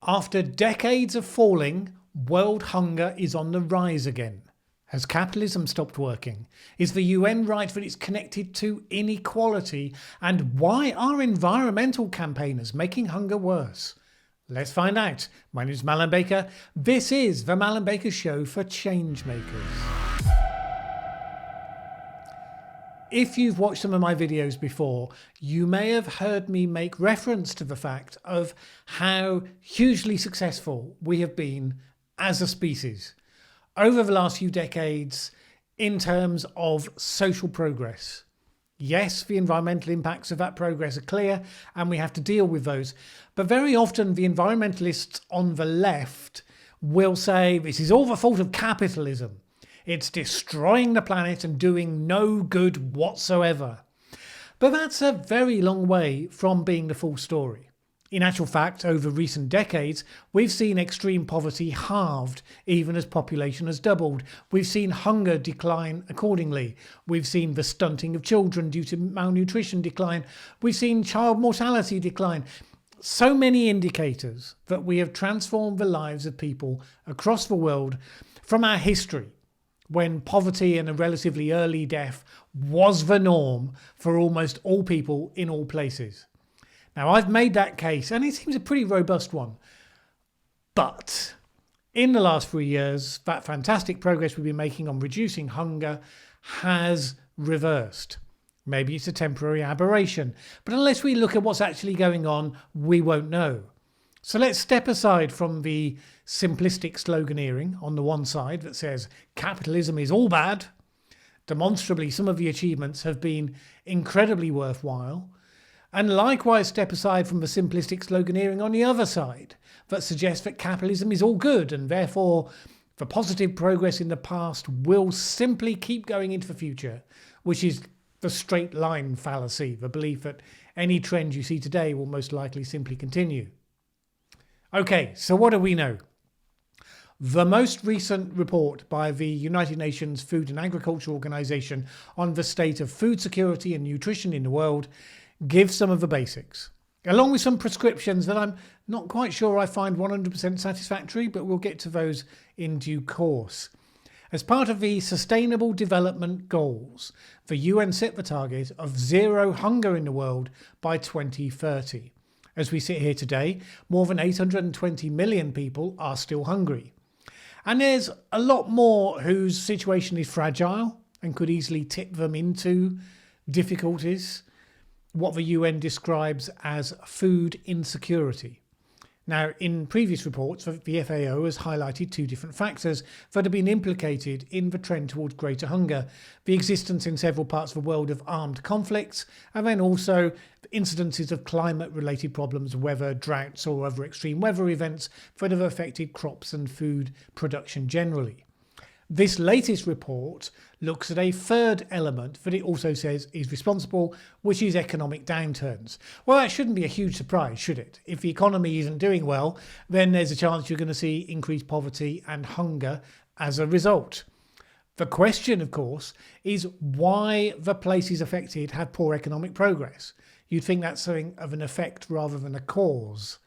After decades of falling, world hunger is on the rise again. Has capitalism stopped working? Is the UN right that it's connected to inequality? And why are environmental campaigners making hunger worse? Let's find out. My name is Mallen Baker. This is the Mallen Baker Show for Changemakers. If you've watched some of my videos before, you may have heard me make reference to the fact of how hugely successful we have been as a species over the last few decades in terms of social progress. Yes, the environmental impacts of that progress are clear and we have to deal with those. But very often the environmentalists on the left will say this is all the fault of capitalism. It's destroying the planet and doing no good whatsoever. But that's a very long way from being the full story. In actual fact, over recent decades, we've seen extreme poverty halved even as population has doubled. We've seen hunger decline accordingly. We've seen the stunting of children due to malnutrition decline. We've seen child mortality decline. So many indicators that we have transformed the lives of people across the world from our history, when poverty and a relatively early death was the norm for almost all people in all places. Now, I've made that case, and it seems a pretty robust one. But in the last 3 years, that fantastic progress we've been making on reducing hunger has reversed. Maybe it's a temporary aberration, but unless we look at what's actually going on, we won't know. So let's step aside from the simplistic sloganeering on the one side that says capitalism is all bad. Demonstrably, some of the achievements have been incredibly worthwhile. And likewise step aside from the simplistic sloganeering on the other side that suggests that capitalism is all good and therefore the positive progress in the past will simply keep going into the future, which is the straight line fallacy, the belief that any trend you see today will most likely simply continue. Okay, so what do we know? The most recent report by the United Nations Food and Agriculture Organization on the state of food security and nutrition in the world gives some of the basics, along with some prescriptions that I'm not quite sure I find 100% satisfactory, but we'll get to those in due course. As part of the Sustainable Development Goals, the UN set the target of zero hunger in the world by 2030. As we sit here today, more than 820 million people are still hungry. And there's a lot more whose situation is fragile and could easily tip them into difficulties, what the UN describes as food insecurity. Now, in previous reports, the FAO has highlighted two different factors that have been implicated in the trend towards greater hunger: the existence in several parts of the world of armed conflicts, and then also incidences of climate-related problems, weather, droughts or other extreme weather events that have affected crops and food production generally. This latest report looks at a third element that it also says is responsible, which is economic downturns. Well, that shouldn't be a huge surprise, should it? If the economy isn't doing well, then there's a chance you're going to see increased poverty and hunger as a result. The question, of course, is why the places affected have poor economic progress. You'd think that's something of an effect rather than a cause.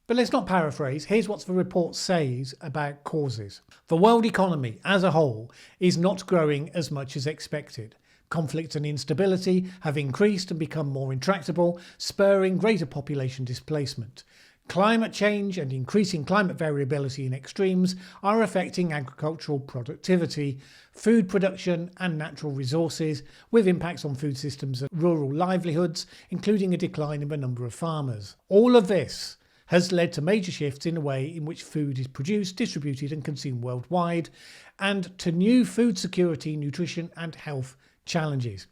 But let's not paraphrase. Here's what the report says about causes. The world economy as a whole is not growing as much as expected. Conflict and instability have increased and become more intractable, spurring greater population displacement. Climate change and increasing climate variability in extremes are affecting agricultural productivity, food production and natural resources, with impacts on food systems and rural livelihoods, including a decline in the number of farmers. All of this has led to major shifts in the way in which food is produced, distributed and consumed worldwide, and to new food security, nutrition and health challenges.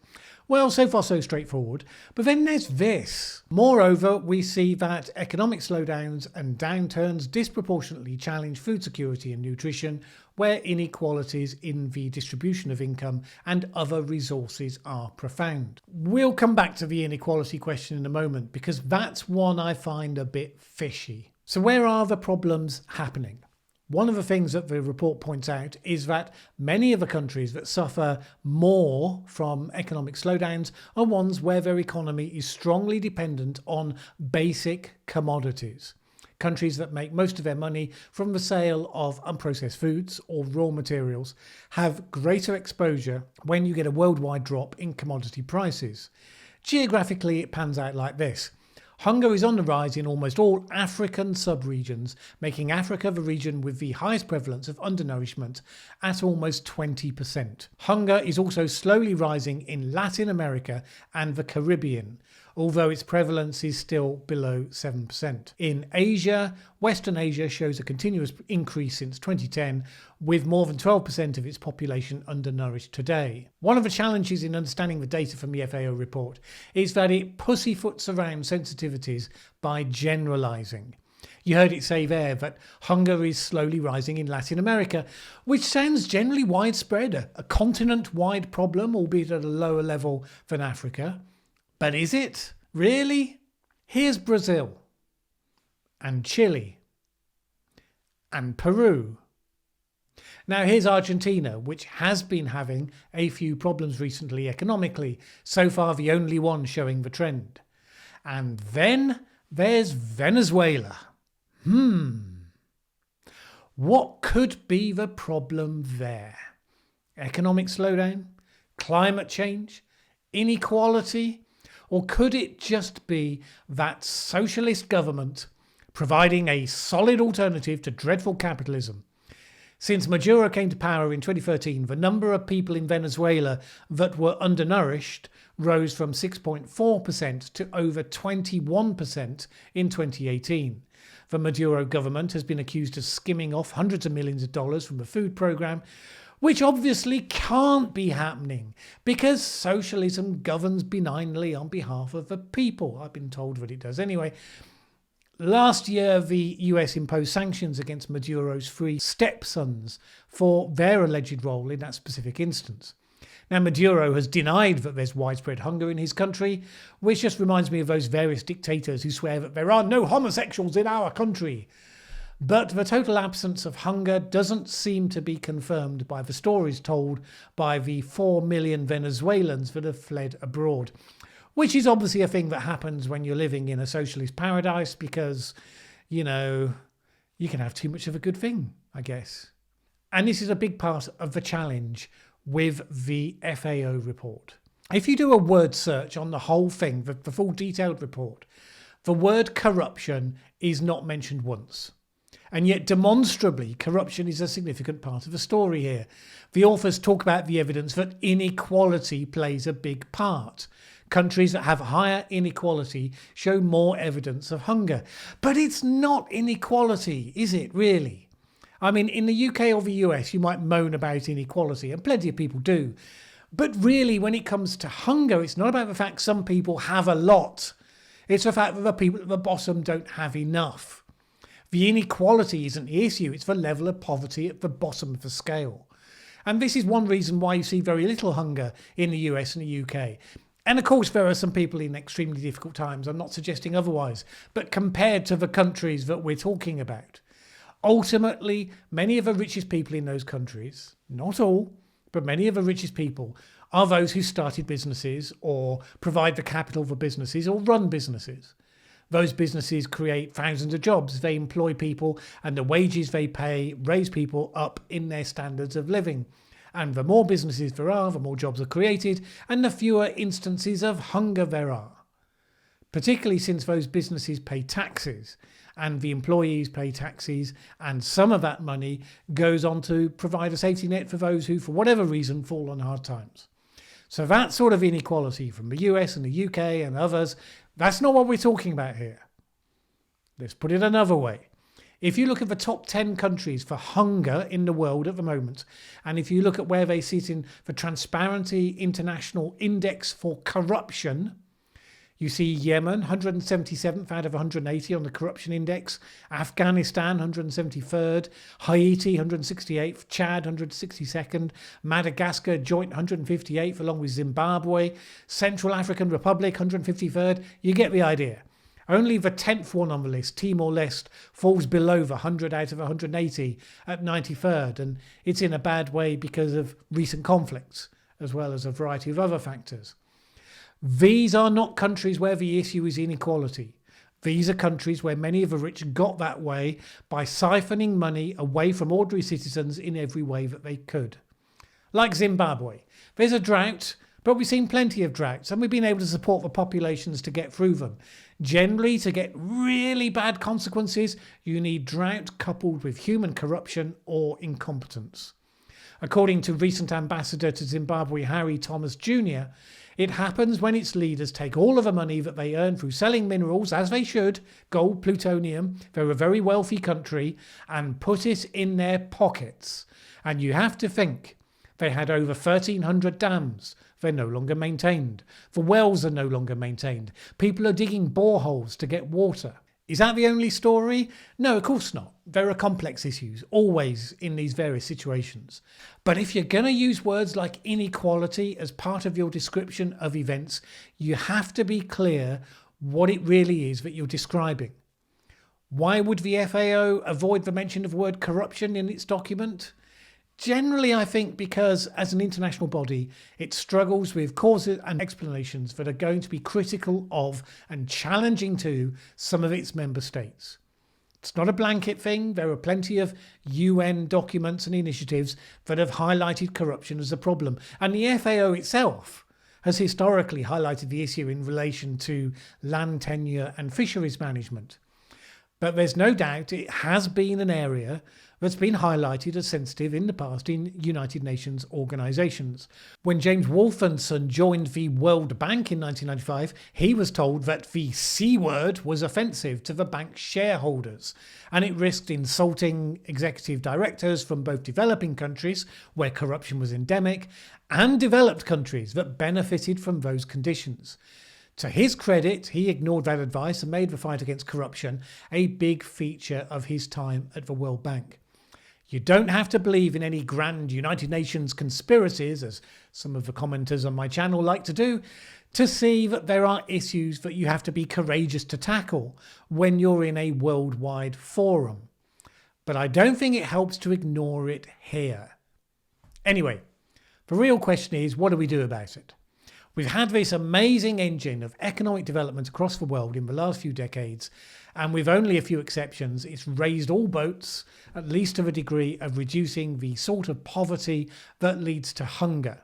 Well, so far so straightforward, but then there's this. Moreover, we see that economic slowdowns and downturns disproportionately challenge food security and nutrition, where inequalities in the distribution of income and other resources are profound. We'll come back to the inequality question in a moment, because that's one I find a bit fishy. So where are the problems happening? One of the things that the report points out is that many of the countries that suffer more from economic slowdowns are ones where their economy is strongly dependent on basic commodities. Countries that make most of their money from the sale of unprocessed foods or raw materials have greater exposure when you get a worldwide drop in commodity prices. Geographically, it pans out like this. Hunger is on the rise in almost all African sub-regions, making Africa the region with the highest prevalence of undernourishment at almost 20%. Hunger is also slowly rising in Latin America and the Caribbean, although its prevalence is still below 7%. In Asia, Western Asia shows a continuous increase since 2010, with more than 12% of its population undernourished today. One of the challenges in understanding the data from the FAO report is that it pussyfoots around sensitivities by generalizing. You heard it say there that hunger is slowly rising in Latin America, which sounds generally widespread, a continent-wide problem, albeit at a lower level than Africa. But is it? Really? Here's Brazil, and Chile, and Peru. Now here's Argentina, which has been having a few problems recently economically, so far the only one showing the trend. And then there's Venezuela. What could be the problem there? Economic slowdown? Climate change? Inequality? Or could it just be that socialist government providing a solid alternative to dreadful capitalism? Since Maduro came to power in 2013, the number of people in Venezuela that were undernourished rose from 6.4% to over 21% in 2018. The Maduro government has been accused of skimming off hundreds of millions of dollars from the food program, which obviously can't be happening because socialism governs benignly on behalf of the people. I've been told that it does anyway. Last year, the US imposed sanctions against Maduro's three stepsons for their alleged role in that specific instance. Now, Maduro has denied that there's widespread hunger in his country, which just reminds me of those various dictators who swear that there are no homosexuals in our country. But the total absence of hunger doesn't seem to be confirmed by the stories told by the 4 million Venezuelans that have fled abroad, which is obviously a thing that happens when you're living in a socialist paradise because, you can have too much of a good thing, I guess. And this is a big part of the challenge with the FAO report. If you do a word search on the whole thing, the full detailed report, the word corruption is not mentioned once. And yet demonstrably, corruption is a significant part of the story here. The authors talk about the evidence that inequality plays a big part. Countries that have higher inequality show more evidence of hunger. But it's not inequality, is it really? I mean, in the UK or the US, you might moan about inequality, and plenty of people do. But really, when it comes to hunger, it's not about the fact some people have a lot. It's the fact that the people at the bottom don't have enough. The inequality isn't the issue, it's the level of poverty at the bottom of the scale. And this is one reason why you see very little hunger in the US and the UK. And of course there are some people in extremely difficult times, I'm not suggesting otherwise, but compared to the countries that we're talking about, ultimately many of the richest people in those countries, not all, but many of the richest people are those who started businesses or provide the capital for businesses or run businesses. Those businesses create thousands of jobs. They employ people and the wages they pay raise people up in their standards of living. And the more businesses there are, the more jobs are created and the fewer instances of hunger there are. Particularly since those businesses pay taxes and the employees pay taxes and some of that money goes on to provide a safety net for those who, for whatever reason, fall on hard times. So that sort of inequality from the US and the UK and others, that's not what we're talking about here. Let's put it another way. If you look at the top 10 countries for hunger in the world at the moment, and if you look at where they sit in the Transparency International Index for Corruption, you see Yemen, 177th out of 180 on the corruption index, Afghanistan, 173rd, Haiti, 168th, Chad, 162nd, Madagascar, joint 158th, along with Zimbabwe, Central African Republic, 153rd. You get the idea. Only the 10th one on the list, Timor-Leste, falls below the 100 out of 180 at 93rd, and it's in a bad way because of recent conflicts, as well as a variety of other factors. These are not countries where the issue is inequality. These are countries where many of the rich got that way by siphoning money away from ordinary citizens in every way that they could. Like Zimbabwe. There's a drought, but we've seen plenty of droughts and we've been able to support the populations to get through them. Generally, to get really bad consequences, you need drought coupled with human corruption or incompetence. According to recent ambassador to Zimbabwe, Harry Thomas Jr., it happens when its leaders take all of the money that they earn through selling minerals, as they should, gold, plutonium, they're a very wealthy country, and put it in their pockets. And you have to think, they had over 1,300 dams. They're no longer maintained. The wells are no longer maintained. People are digging boreholes to get water. Is that the only story? No, of course not. There are complex issues, always in these various situations. But if you're going to use words like inequality as part of your description of events, you have to be clear what it really is that you're describing. Why would the FAO avoid the mention of the word corruption in its document? Generally, I think because as an international body, it struggles with causes and explanations that are going to be critical of and challenging to some of its member states. It's not a blanket thing. There are plenty of UN documents and initiatives that have highlighted corruption as a problem. And the FAO itself has historically highlighted the issue in relation to land tenure and fisheries management. But there's no doubt it has been an area that's been highlighted as sensitive in the past in United Nations organisations. When James Wolfensohn joined the World Bank in 1995, he was told that the C word was offensive to the bank's shareholders, and it risked insulting executive directors from both developing countries, where corruption was endemic, and developed countries that benefited from those conditions. To his credit, he ignored that advice and made the fight against corruption a big feature of his time at the World Bank. You don't have to believe in any grand United Nations conspiracies, as some of the commenters on my channel like to do, to see that there are issues that you have to be courageous to tackle when you're in a worldwide forum. But I don't think it helps to ignore it here. Anyway, the real question is, what do we do about it? We've had this amazing engine of economic development across the world in the last few decades, and with only a few exceptions, it's raised all boats, at least to a degree of reducing the sort of poverty that leads to hunger.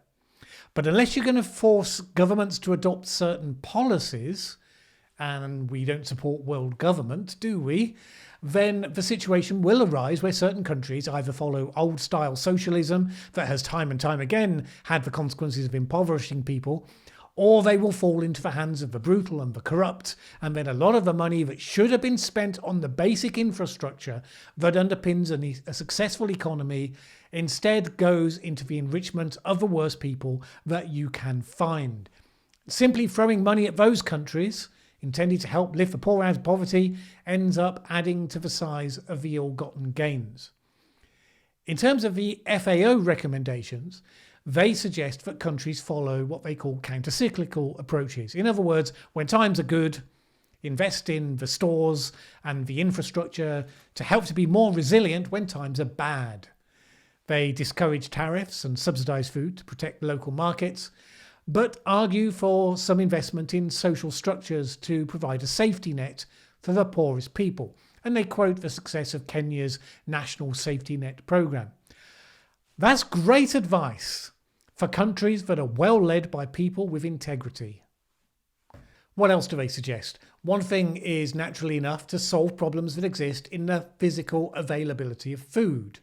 But unless you're going to force governments to adopt certain policies, and we don't support world government, do we? Then the situation will arise where certain countries either follow old-style socialism that has time and time again had the consequences of impoverishing people, or they will fall into the hands of the brutal and the corrupt, and then a lot of the money that should have been spent on the basic infrastructure that underpins a successful economy instead goes into the enrichment of the worst people that you can find. Simply throwing money at those countries intended to help lift the poor out of poverty ends up adding to the size of the ill-gotten gains. In terms of the FAO recommendations, they suggest that countries follow what they call counter-cyclical approaches. In other words, when times are good, invest in the stores and the infrastructure to help to be more resilient when times are bad. They discourage tariffs and subsidise food to protect local markets, but argue for some investment in social structures to provide a safety net for the poorest people. And they quote the success of Kenya's National Safety Net programme. That's great advice for countries that are well led by people with integrity. What else do they suggest? One thing is, naturally enough, to solve problems that exist in the physical availability of food,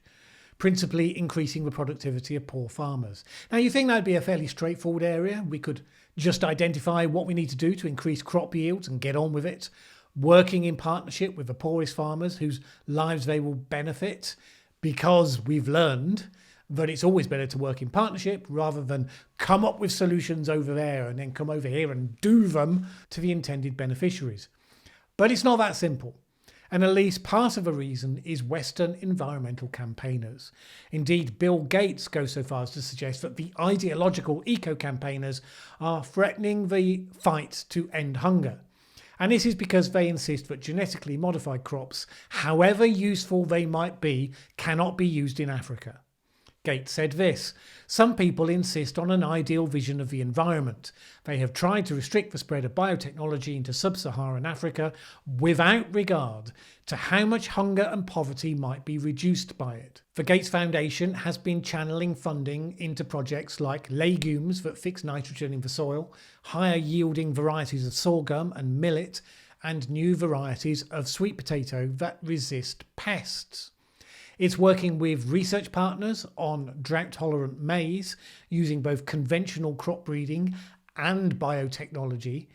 principally increasing the productivity of poor farmers. Now, you think that'd be a fairly straightforward area? We could just identify what we need to do to increase crop yields and get on with it, working in partnership with the poorest farmers whose lives they will benefit, because we've learned that it's always better to work in partnership rather than come up with solutions over there and then come over here and do them to the intended beneficiaries. But it's not that simple. And at least part of the reason is Western environmental campaigners. Indeed, Bill Gates goes so far as to suggest that the ideological eco-campaigners are threatening the fight to end hunger. And this is because they insist that genetically modified crops, however useful they might be, cannot be used in Africa. Gates said this: "Some people insist on an ideal vision of the environment. They have tried to restrict the spread of biotechnology into sub-Saharan Africa without regard to how much hunger and poverty might be reduced by it." The Gates Foundation has been channeling funding into projects like legumes that fix nitrogen in the soil, higher yielding varieties of sorghum and millet, and new varieties of sweet potato that resist pests. It's working with research partners on drought-tolerant maize using both conventional crop breeding and biotechnology,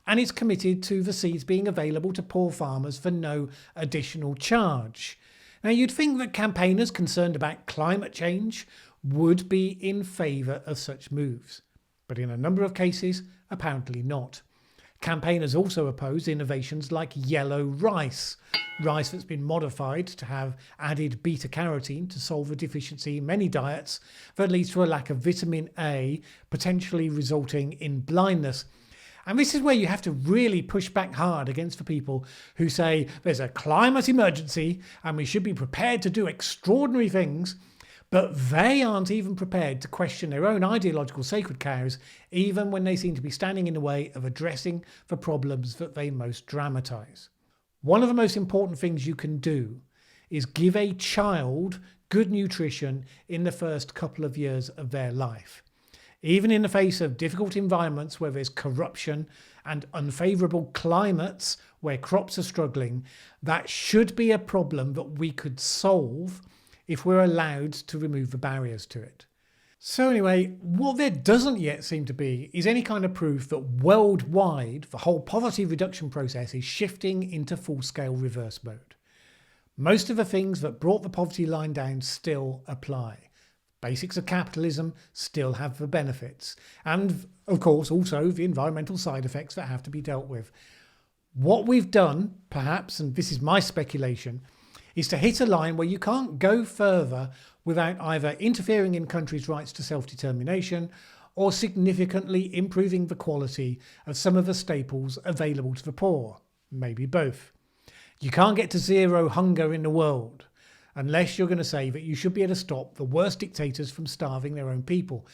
and it's committed to the seeds being available to poor farmers for no additional charge. Now, you'd think that campaigners concerned about climate change would be in favour of such moves, but in a number of cases, apparently not. Campaigners also oppose innovations like yellow rice that's been modified to have added beta-carotene to solve a deficiency in many diets that leads to a lack of vitamin A, potentially resulting in blindness. And this is where you have to really push back hard against the people who say there's a climate emergency and we should be prepared to do extraordinary things, but they aren't even prepared to question their own ideological sacred cows, even when they seem to be standing in the way of addressing the problems that they most dramatise. One of the most important things you can do is give a child good nutrition in the first couple of years of their life. Even in the face of difficult environments where there's corruption and unfavourable climates where crops are struggling, that should be a problem that we could solve if we're allowed to remove the barriers to it. So anyway, what there doesn't yet seem to be is any kind of proof that worldwide the whole poverty reduction process is shifting into full-scale reverse mode. Most of the things that brought the poverty line down still apply. Basics of capitalism still have the benefits, and of course also the environmental side effects that have to be dealt with. What we've done, perhaps, and this is my speculation, is to hit a line where you can't go further without either interfering in countries' rights to self-determination or significantly improving the quality of some of the staples available to the poor. Maybe both. You can't get to zero hunger in the world unless you're going to say that you should be able to stop the worst dictators from starving their own people.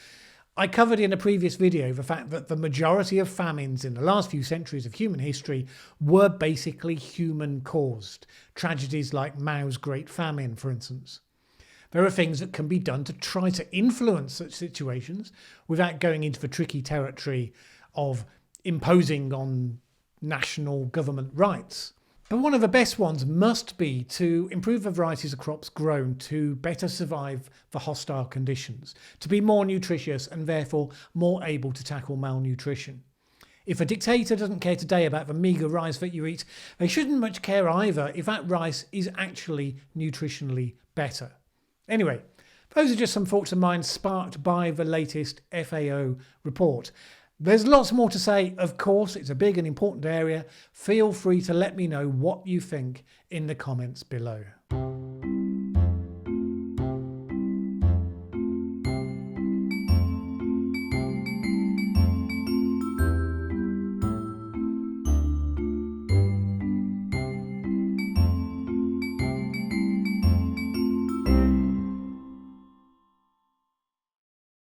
I covered in a previous video the fact that the majority of famines in the last few centuries of human history were basically human-caused. Tragedies like Mao's Great Famine, for instance. There are things that can be done to try to influence such situations without going into the tricky territory of imposing on national government rights. But one of the best ones must be to improve the varieties of crops grown to better survive the hostile conditions, to be more nutritious and therefore more able to tackle malnutrition. If a dictator doesn't care today about the meagre rice that you eat, they shouldn't much care either if that rice is actually nutritionally better. Anyway, those are just some thoughts of mine sparked by the latest FAO report. There's lots more to say, of course. It's a big and important area. Feel free to let me know what you think in the comments below.